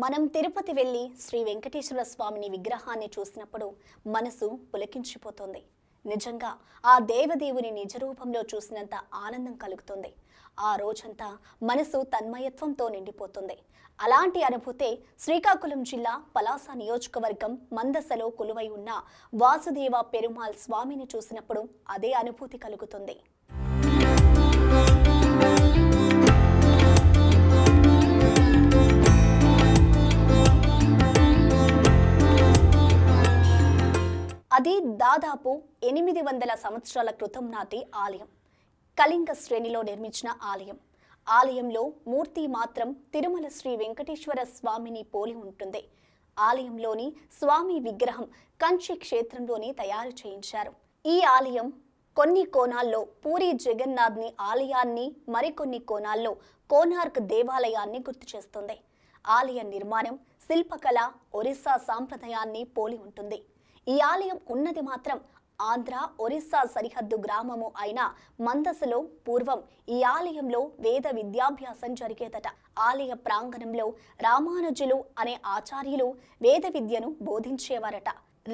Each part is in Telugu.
మనం తిరుపతి వెళ్ళి శ్రీ వెంకటేశ్వర స్వామిని విగ్రహాన్ని చూసినప్పుడు మనసు పులకించిపోతుంది. నిజంగా ఆ దేవదేవుని నిజరూపంలో చూసినంత ఆనందం కలుగుతుంది. ఆ రోజంతా మనసు తన్మయత్వంతో నిండిపోతుంది. అలాంటి అనుభూతే శ్రీకాకుళం జిల్లా పలాస నియోజకవర్గం మందసలో కొలువై ఉన్న వాసుదేవ పెరుమాళ్ స్వామిని చూసినప్పుడు అదే అనుభూతి కలుగుతుంది. అది దాదాపు 800 సంవత్సరాల క్రితం నాటి ఆలయం. కళింగ శ్రేణిలో నిర్మించిన ఆలయం. ఆలయంలో మూర్తి మాత్రం తిరుమల శ్రీ వెంకటేశ్వర స్వామిని పోలి ఉంటుంది. ఆలయంలోని స్వామి విగ్రహం కంచి క్షేత్రంలోని తయారు చేయించారు. ఈ ఆలయం కొన్ని కోణాల్లో పూరి జగన్నాథ్ని ఆలయాన్ని, మరికొన్ని కోణాల్లో కోనార్క్ దేవాలయాన్ని గుర్తు చేస్తుంది. ఆలయ నిర్మాణం, శిల్పకళ ఒరిస్సా సాంప్రదాయాన్ని పోలి ఉంటుంది. ఈ ఆలయం ఉన్నది మాత్రం ఆంధ్ర ఒరిస్సా సరిహద్దు గ్రామము అయిన మందసలో. పూర్వం ఈ ఆలయంలో వేద విద్యాభ్యాసం జరిగేదట. ఆలయ ప్రాంగణంలో రామానుజులు అనే ఆచార్యులు వేద విద్యను బోధించేవారట.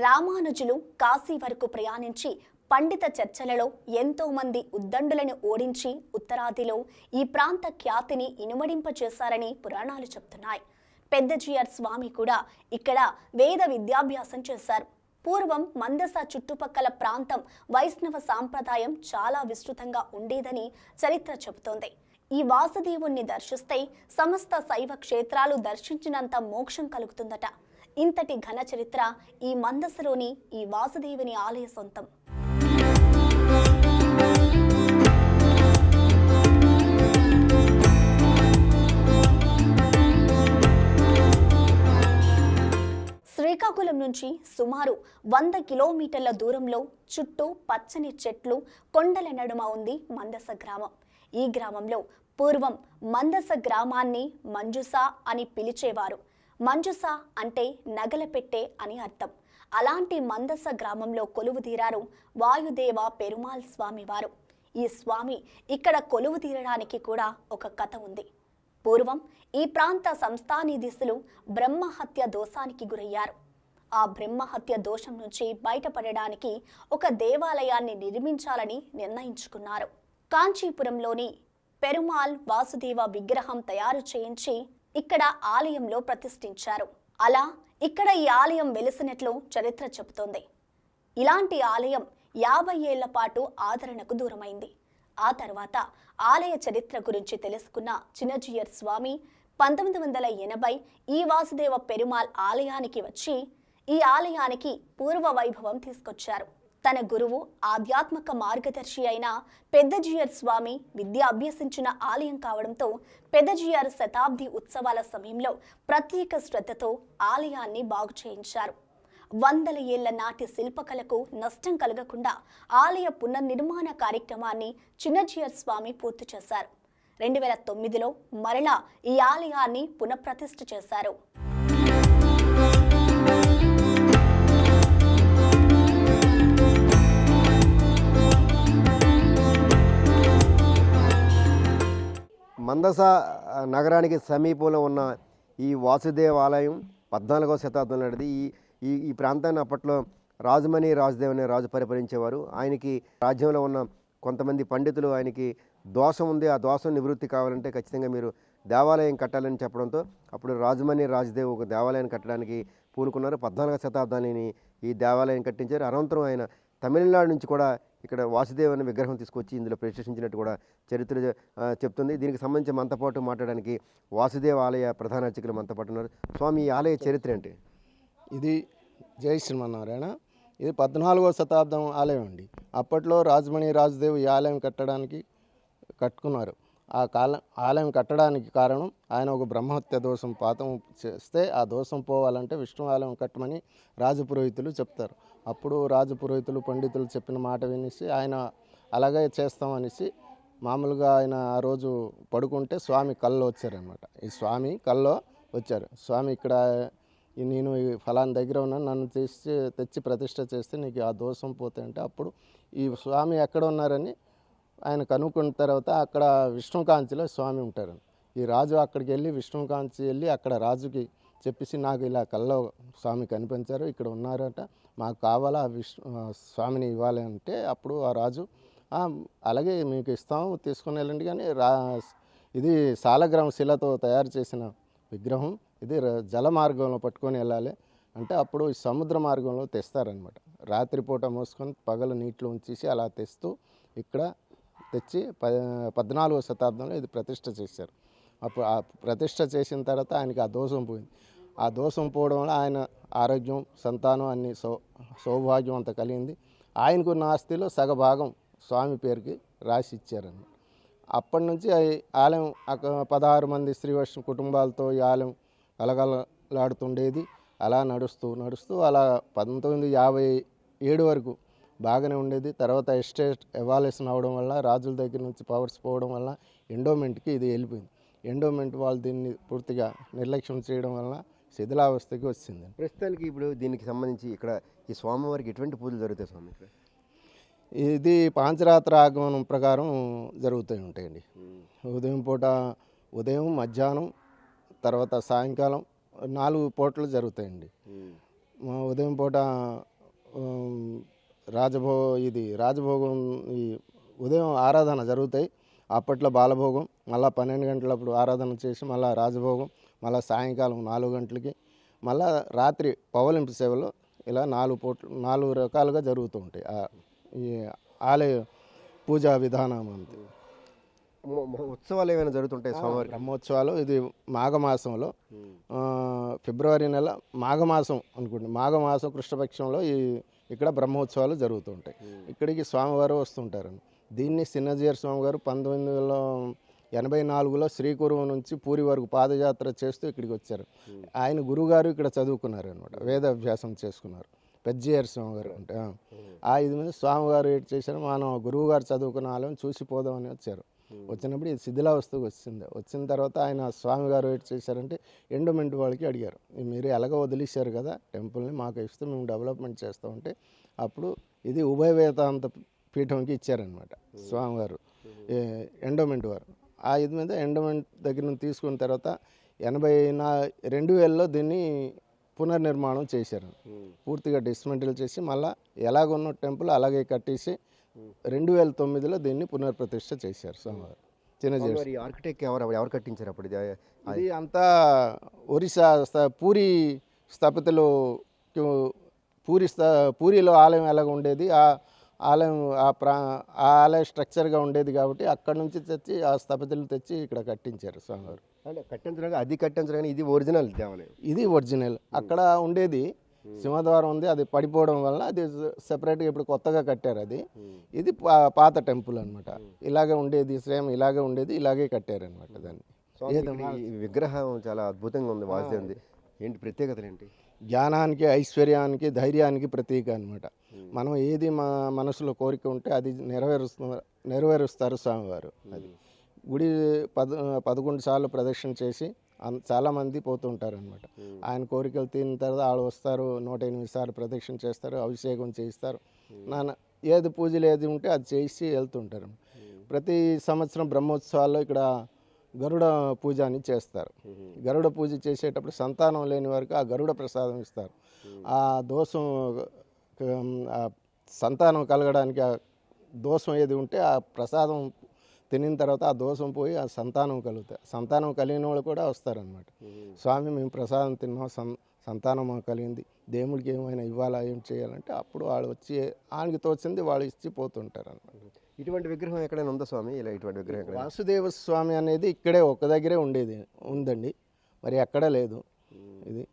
రామానుజులు కాశీ వరకు ప్రయాణించి పండిత చర్చలలో ఎంతో మంది ఉద్దండులను ఓడించి ఉత్తరాదిలో ఈ ప్రాంత ఖ్యాతిని ఇనుమడింపచేశారని పురాణాలు చెప్తున్నాయి. పెద్దజీయర్ స్వామి కూడా ఇక్కడ వేద విద్యాభ్యాసం చేశారు. పూర్వం మందస చుట్టుపక్కల ప్రాంతం వైష్ణవ సాంప్రదాయం చాలా విస్తృతంగా ఉండేదని చరిత్ర చెబుతోంది. ఈ వాసుదేవుణ్ణి దర్శిస్తే సమస్త శైవ క్షేత్రాలు దర్శించినంత మోక్షం కలుగుతుందట. ఇంతటి ఘన చరిత్ర ఈ మందసలోని ఈ వాసుదేవుని ఆలయ సొంతం. శ్రీకాకుళం నుంచి సుమారు 100 కిలోమీటర్ల దూరంలో చుట్టూ పచ్చని చెట్లు, కొండల నడుమ ఉంది మందస గ్రామం. ఈ గ్రామంలో పూర్వం మందస గ్రామాన్ని మంజుస అని పిలిచేవారు. మంజుస అంటే నగలపెట్టే అని అర్థం. అలాంటి మందస గ్రామంలో కొలువుదీరారు వాయుదేవ పెరుమాళ్ స్వామి వారు. ఈ స్వామి ఇక్కడ కొలువు తీరడానికి కూడా ఒక కథ ఉంది. పూర్వం ఈ ప్రాంత సంస్థానాధీశులు బ్రహ్మహత్య దోషానికి గురయ్యారు. ఆ బ్రహ్మహత్య దోషం నుంచి బయటపడడానికి ఒక దేవాలయాన్ని నిర్మించాలని నిర్ణయించుకున్నారు. కాంచీపురంలోని పెరుమాళ్ వాసుదేవ విగ్రహం తయారు చేయించి ఇక్కడ ఆలయంలో ప్రతిష్ఠించారు. అలా ఇక్కడ ఈ ఆలయం వెలిసినట్లు చరిత్ర చెబుతోంది. ఇలాంటి ఆలయం 50 ఏళ్ల పాటు ఆదరణకు దూరమైంది. ఆ తర్వాత ఆలయ చరిత్ర గురించి తెలుసుకున్న చిన్నజీయర్ స్వామి 1980 ఈ వాసుదేవ పెరుమాళ్ ఆలయానికి వచ్చి ఈ ఆలయానికి పూర్వ వైభవం తీసుకొచ్చారు. తన గురువు, ఆధ్యాత్మిక మార్గదర్శి అయిన పెద్దజీయర్ స్వామి విద్య అభ్యసించిన ఆలయం కావడంతో పెద్దజీయర్ శతాబ్ది ఉత్సవాల సమయంలో ప్రత్యేక శ్రద్ధతో ఆలయాన్ని బాగు చేయించారు. 100 ఏళ్ల నాటి శిల్పకళకు నష్టం కలగకుండా ఆలయ పునర్నిర్మాణ కార్యక్రమాన్ని చిన్నజీయర్ స్వామి పూర్తి చేశారు. 2009లో మరలా ఈ ఆలయాన్ని పునఃప్రతిష్ఠ చేశారు. మందస నగరానికి సమీపంలో ఉన్న ఈ వాసుదేవ ఆలయం 14వ శతాబ్దం నాటిది. ఈ ప్రాంతాన్ని అప్పట్లో రాజమణి రాజదేవ్ అనే రాజు పరిపాలించేవారు. ఆయనకి రాజ్యంలో ఉన్న కొంతమంది పండితులు ఆయనకి దోషం ఉంది, ఆ దోషం నివృత్తి కావాలంటే ఖచ్చితంగా మీరు దేవాలయం కట్టాలని చెప్పడంతో అప్పుడు రాజమణి రాజదేవ్ ఒక దేవాలయాన్ని కట్టడానికి పూనుకున్నారు. 14వ శతాబ్దాన్ని ఈ దేవాలయం కట్టించారు. అనంతరం ఆయన తమిళనాడు నుంచి కూడా ఇక్కడ వాసుదేవ్ అనే విగ్రహం తీసుకొచ్చి ఇందులో ప్రతిష్ఠించినట్టు కూడా చరిత్ర చెప్తుంది. దీనికి సంబంధించి మనతో పాటు మాట్లాడడానికి వాసుదేవ ఆలయ ప్రధాన అర్చకులు మనతో పాటు ఉన్నారు. స్వామి, ఈ ఆలయ చరిత్ర ఏంటి? ఇది జై శ్రీమన్నారాయణ. ఇది 14వ శతాబ్దం ఆలయం అండి. అప్పట్లో రాజమణి రాజదేవ్ ఈ ఆలయం కట్టుకున్నారు. ఆలయం కట్టడానికి కారణం ఆయన ఒక బ్రహ్మహత్య దోషం పాతం చేస్తే ఆ దోషం పోవాలంటే విష్ణు ఆలయం కట్టమని రాజపురోహితులు చెప్తారు. అప్పుడు రాజపురోహితులు పండితులు చెప్పిన మాట వినేసి ఆయన అలాగే చేస్తామనేసి మామూలుగా ఆయన ఆ రోజు పడుకుంటే స్వామి కల్లో వచ్చారనమాట. ఈ స్వామి కల్లో వచ్చారు. స్వామి, ఇక్కడ నేను ఫలానా దగ్గర ఉన్నాను, నన్ను తెచ్చి ప్రతిష్ట చేస్తే నీకు ఆ దోషం పోతే అంటే అప్పుడు ఈ స్వామి ఎక్కడ ఉన్నారని ఆయన కనుక్కున్న తర్వాత అక్కడ విష్ణుకాంచిలో స్వామి ఉంటారని ఈ రాజు అక్కడికి వెళ్ళి విష్ణుకాంచి వెళ్ళి అక్కడ రాజుకి చెప్పేసి నాకు ఇలా కల్లో స్వామి కనిపించారు, ఇక్కడ ఉన్నారట, మాకు కావాలా స్వామిని ఇవ్వాలి అంటే అప్పుడు ఆ రాజు "ఆ, అలాగే మీకు ఇస్తాము, తీసుకుని వెళ్ళండి, కానీ ఇది సాలగ్రామ శిలతో తయారు చేసిన విగ్రహం, ఇది జల మార్గంలో పట్టుకొని వెళ్ళాలి అంటే అప్పుడు ఈ సముద్ర మార్గంలో తెస్తారనమాట. రాత్రిపూట మోసుకొని పగలు నీటిలో ఉంచేసి అలా తెస్తూ ఇక్కడ తెచ్చి 14వ శతాబ్దంలో ఇది ప్రతిష్ఠ చేశారు. అప్పుడు ఆ ప్రతిష్ఠ చేసిన తర్వాత ఆయనకి ఆ దోషం పోయింది. ఆ దోషం పోవడం వల్ల ఆయన ఆరోగ్యం, సంతానం అన్ని సౌభాగ్యం అంతా కలిగింది. ఆయనకున్న ఆస్తిలో సగభాగం స్వామి పేరుకి రాసి ఇచ్చారన్నమాట. అప్పటి నుంచి ఆలయం 16 మంది శ్రీవైష్ణవ కుటుంబాలతో ఈ ఆలయం కలగలాడుతుండేది. అలా నడుస్తూ అలా 1957 వరకు బాగానే ఉండేది. తర్వాత ఎస్టేట్ ఎవాల్యూషన్ అవడం వల్ల, రాజుల దగ్గర నుంచి పవర్స్ పోవడం వల్ల ఎండోమెంట్కి ఇది వెళ్ళిపోయింది. ఎండోమెంట్ వాళ్ళు దీన్ని పూర్తిగా నిర్లక్ష్యం చేయడం వల్ల శిథిలావస్థకి వచ్చింది. ప్రస్తుతానికి ఇప్పుడు దీనికి సంబంధించి ఇక్కడ ఈ స్వామివారికి ఎటువంటి పూజలు జరుగుతాయి స్వామి? ఇది పాంచరాత్ర ఆగమనం ప్రకారం జరుగుతూ ఉంటాయండి. ఉదయం, మధ్యాహ్నం, తర్వాత సాయంకాలం 4 పూటలు జరుగుతాయండి. ఉదయం పూట రాజభోగం, ఈ ఉదయం ఆరాధన జరుగుతాయి. అప్పట్లో బాలభోగం, మళ్ళీ 12 గంటలప్పుడు ఆరాధన చేసి మళ్ళీ రాజభోగం, మళ్ళీ సాయంకాలం 4 గంటలకి, మళ్ళీ రాత్రి పవలింపు సేవలు, ఇలా 4 రకాలుగా జరుగుతూ ఉంటాయి ఈ ఆలయ పూజా విధానం. అంతే. ఉత్సవాలు ఏమైనా జరుగుతుంటాయి స్వామివారి? బ్రహ్మోత్సవాలు ఇది మాఘమాసంలో, ఫిబ్రవరి నెల మాఘమాసం అనుకోండి, మాఘమాసం కృష్ణపక్షంలో ఇక్కడ బ్రహ్మోత్సవాలు జరుగుతుంటాయి. ఇక్కడికి స్వామివారు వస్తుంటారు. దీన్ని చిన్నజీయర్ స్వామి గారు 1984లో శ్రీకురువు నుంచి పూరి వరకు పాదయాత్ర చేస్తూ ఇక్కడికి వచ్చారు. ఆయన గురువుగారు ఇక్కడ చదువుకున్నారు అనమాట, వేదాభ్యాసం చేసుకున్నారు. పెద్దజీయర్ స్వామి గారు అంటే ఇది మీద స్వామివారు ఏం చేశారు, మనం గురువు గారు చదువుకున్న ఆలయం చూసిపోదామని వచ్చారు. వచ్చినప్పుడు ఇది శిథిలావస్థకు వచ్చిన తర్వాత ఆయన స్వామి గారు ఏం చేశారంటే ఎండోమెంట్ వాళ్ళకి అడిగారు, మీరు ఎలాగో వదిలేశారు కదా టెంపుల్ని, మాకు ఇస్తే మేము డెవలప్మెంట్ చేస్తామంటే అప్పుడు ఇది ఉభయ వేదాంత పీఠంకి ఇచ్చారనమాట స్వామివారు, ఎండోమెంట్ వారు. ఇది మీద ఎండోమెంట్ దగ్గర నుంచి తీసుకున్న తర్వాత 2000లో దీన్ని పునర్నిర్మాణం చేశారు. పూర్తిగా డిస్మెంటల్ చేసి మళ్ళీ ఎలాగున్న టెంపుల్ అలాగే కట్టేసి 2009లో దీన్ని పునర్ప్రతిష్ఠ చేశారు స్వామివారు. చిన్నజీయర్ ఆర్కిటెక్ట్ ఎవరు కట్టించారు అప్పుడు? ఇది అంతా ఒరిస్సా పూరి స్థపతిలో, పూరిలో ఆలయం ఎలాగ ఉండేది, ఆ ఆలయం ఆలయ స్ట్రక్చర్గా ఉండేది కాబట్టి అక్కడ నుంచి తెచ్చి ఆ స్థపతులు తెచ్చి ఇక్కడ కట్టించారు స్వామివారు. అంటే కట్టించడం కానీ ఇది ఒరిజినల్ దేవాలయం? ఇది ఒరిజినల్. అక్కడ ఉండేది సింహద్వారం ఉంది, అది పడిపోవడం వల్ల అది సెపరేట్గా ఇప్పుడు కొత్తగా కట్టారు. ఇది పాత టెంపుల్ అనమాట. ఇలాగే ఉండేది, సేమ్ ఇలాగే ఉండేది, ఇలాగే కట్టారనమాట దాన్ని. విగ్రహం చాలా అద్భుతంగా ఉంది వాసుదేవునిది. ఏంటి ప్రత్యేకతలు ఏంటి? జ్ఞానానికి, ఐశ్వర్యానికి, ధైర్యానికి ప్రతీక అనమాట. మనం ఏది మా మనసులో కోరిక ఉంటే అది నెరవేరుస్తారు స్వామివారు. అది గుడి 11 సార్లు ప్రదక్షిణ చేసి చాలామంది పోతుంటారు అనమాట. ఆయన కోరికలు తీరిన తర్వాత వాళ్ళు వస్తారు, 108 సార్లు ప్రదక్షిణ చేస్తారు, అభిషేకం చేయిస్తారు, ఏది పూజలు ఏది ఉంటే అది చేసి వెళ్తుంటారు. ప్రతి సంవత్సరం బ్రహ్మోత్సవాల్లో ఇక్కడ గరుడ పూజ అని చేస్తారు. గరుడ పూజ చేసేటప్పుడు సంతానం లేని వారికి ఆ గరుడ ప్రసాదం ఇస్తారు. ఆ దోషం, సంతానం కలగడానికి ఆ దోషం ఏది ఉంటే ఆ ప్రసాదం తినిన తర్వాత ఆ దోషం పోయి ఆ సంతానం కలుగుతాయి. సంతానం కలిగిన వాళ్ళు కూడా వస్తారనమాట. స్వామి మేము ప్రసాదం తిన్నాం, సంతానం కలిగింది, దేవుడికి ఏమైనా ఇవ్వాలా, ఏం చేయాలంటే అప్పుడు వాళ్ళు వచ్చి ఆయనకి తోచింది వాళ్ళు ఇచ్చి పోతుంటారు అనమాట. ఇటువంటి విగ్రహం ఎక్కడైనా ఉందా స్వామి? ఇలా ఇటువంటి విగ్రహం వాసుదేవ స్వామి అనేది ఇక్కడే ఒక్క దగ్గరే ఉందండి, మరి ఎక్కడా లేదు. ఇది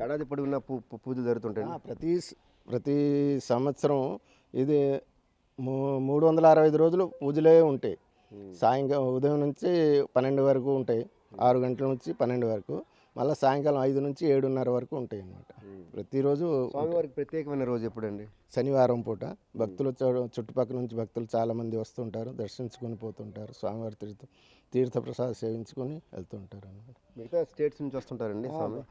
ఏడాది పొడవునా పూజలు జరుగుతుంటాయి. ప్రతి సంవత్సరం ఇది 365 రోజులు పూజలే ఉంటాయి. సాయంకాలం ఉదయం నుంచి 12 వరకు ఉంటాయి, 6 గంటల నుంచి 12 వరకు, మళ్ళీ సాయంకాలం 5 నుంచి 7:30 వరకు ఉంటాయి అన్నమాట. ప్రతిరోజు. స్వామివారికి ప్రత్యేకమైన రోజు ఎప్పుడండి? శనివారం పూట. భక్తులు చుట్టుపక్కల నుంచి భక్తులు చాలామంది వస్తుంటారు, దర్శించుకొని పోతుంటారు, స్వామివారి తీర్థప్రసాద సేవించుకొని వెళ్తుంటారు అన్నమాట. మిగతా స్టేట్స్ నుంచి వస్తుంటారండి స్వామి?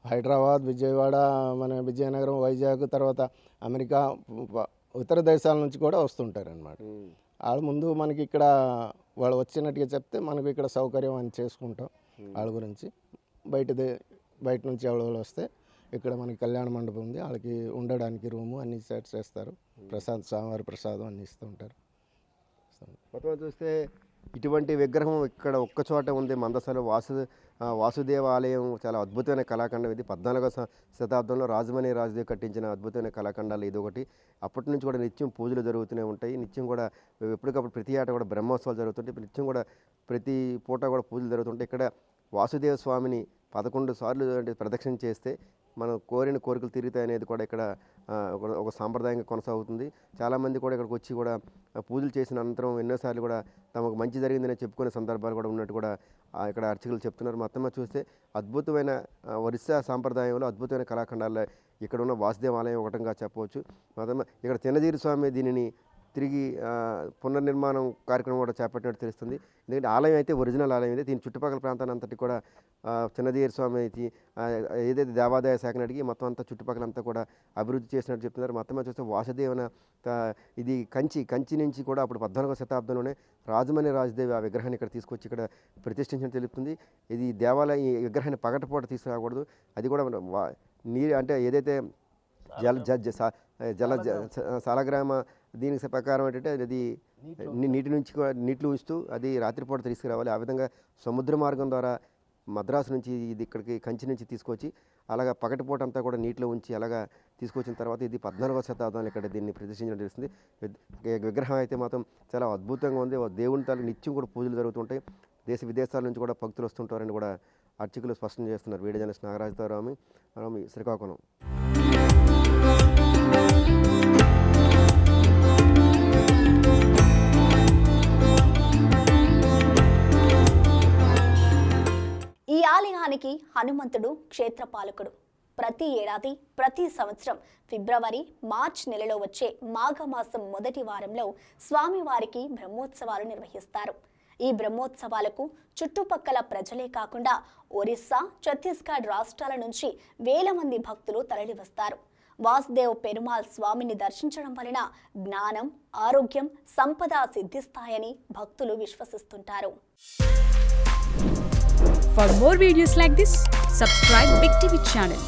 హైదరాబాద్, విజయవాడ, మన విజయనగరం, వైజాగ్, తర్వాత అమెరికా, ఇతర దేశాల నుంచి కూడా వస్తుంటారు అన్నమాట. వాళ్ళు ముందు మనకి ఇక్కడ వాళ్ళు వచ్చినట్టుగా చెప్తే మనకు ఇక్కడ సౌకర్యం అని చేసుకుంటాం. వాళ్ళ గురించి బయట నుంచి ఎవరు వస్తే ఇక్కడ మనకి కళ్యాణ మండపం ఉంది, వాళ్ళకి ఉండడానికి రూము అన్ని సెట్ చేస్తారు. స్వామివారి ప్రసాదం అన్ని ఇస్తూ ఉంటారు. మొత్తం చూస్తే ఇటువంటి విగ్రహం ఇక్కడ ఒక్క చోట ఉంది మందసలో. వాసుదేవ ఆలయం చాలా అద్భుతమైన కళాఖండం ఇది. 14వ శతాబ్దంలో రాజమణి రాజదేవ్ కట్టించిన అద్భుతమైన కళాఖండాలు ఇది ఒకటి. అప్పటి నుంచి కూడా నిత్యం పూజలు జరుగుతూనే ఉంటాయి. నిత్యం కూడా ఎప్పటికప్పుడు ప్రతి ఏటా కూడా బ్రహ్మోత్సవాలు జరుగుతుంటాయి. నిత్యం కూడా ప్రతి పూట కూడా పూజలు జరుగుతుంటాయి. ఇక్కడ వాసుదేవ స్వామిని 11 సార్లు ప్రదక్షిణ చేస్తే మనం కోరిన కోరికలు తీరుతాయి అనేది కూడా ఇక్కడ ఒక సాంప్రదాయంగా కొనసాగుతుంది. చాలామంది కూడా ఇక్కడికి వచ్చి కూడా పూజలు చేసిన అనంతరం ఎన్నోసార్లు కూడా తమకు మంచి జరిగిందని చెప్పుకునే సందర్భాలు కూడా ఉన్నట్టు కూడా ఇక్కడ అర్చకులు చెప్తున్నారు. మొత్తం చూస్తే అద్భుతమైన ఒరిస్సా సాంప్రదాయంలో అద్భుతమైన కళాఖండాల్లో ఇక్కడ ఉన్న వాసుదేవ ఆలయం ఒకటంగా చెప్పవచ్చు. మొత్తం ఇక్కడ చిన్నజీరి స్వామి దీనిని తిరిగి పునర్నిర్మాణం కార్యక్రమం కూడా చేపట్టినట్టు తెలుస్తుంది. ఎందుకంటే ఆలయం అయితే ఒరిజినల్ ఆలయం అయితే దీని చుట్టుపక్కల ప్రాంతాన్ని అంతటి కూడా చిన్నజీరి స్వామి ఏదైతే దేవాదాయ శాఖను అడిగి మొత్తం అంతా చుట్టుపక్కలంతా కూడా అభివృద్ధి చేసినట్టు చెప్తున్నారు. మొత్తం చూస్తే వాసుదేవన ఇది కంచి నుంచి కూడా అప్పుడు 14వ శతాబ్దంలోనే రాజమణి రాజదేవి ఆ విగ్రహాన్ని ఇక్కడ తీసుకొచ్చి ఇక్కడ ప్రతిష్ఠించినట్టు తెలుపుతుంది. ఇది దేవాలయం ఈ విగ్రహాన్ని పగటపూట తీసుకురాకూడదు. అది కూడా నీరు అంటే ఏదైతే సాలగ్రామ దీనికి ప్రకారం ఏంటంటే అది నీటిలో ఉంచుతూ అది రాత్రిపూట తీసుకురావాలి. ఆ విధంగా సముద్ర మార్గం ద్వారా మద్రాసు నుంచి ఇది ఇక్కడికి కంచి నుంచి తీసుకొచ్చి అలాగా పగటిపూట అంతా కూడా నీటిలో ఉంచి అలాగా తీసుకొచ్చిన తర్వాత ఇది 14వ శతాబ్దంలో ఇక్కడ దీన్ని ప్రతిష్ఠించడం తెలుస్తుంది. విగ్రహం అయితే మాత్రం చాలా అద్భుతంగా ఉంది. దేవుని తాలూకు నిత్యం కూడా పూజలు జరుగుతుంటాయి. దేశ విదేశాల నుంచి కూడా భక్తులు వస్తుంటారని కూడా అర్చకులు స్పష్టం చేస్తున్నారు. వీడియో జర్నలిస్ట్ నాగరాజుతో రామి శ్రీకాకుళం. ఈ ఆలయానికి హనుమంతుడు క్షేత్రపాలకుడు. ప్రతి ఏడాది ప్రతి సంవత్సరం ఫిబ్రవరి మార్చ్ నెలలో వచ్చే మాఘమాసం మొదటి వారంలో స్వామివారికి బ్రహ్మోత్సవాలు నిర్వహిస్తారు. ఈ బ్రహ్మోత్సవాలకు చుట్టుపక్కల ప్రజలే కాకుండా ఒరిస్సా, ఛత్తీస్గఢ్ రాష్ట్రాల నుంచి వేల మంది భక్తులు తరలివస్తారు. వాసుదేవ్ పెరుమాల్ స్వామిని దర్శించడం వలన జ్ఞానం, ఆరోగ్యం, సంపద సిద్ధిస్తాయని భక్తులు విశ్వసిస్తుంటారు. For more videos like this, subscribe Big TV channel.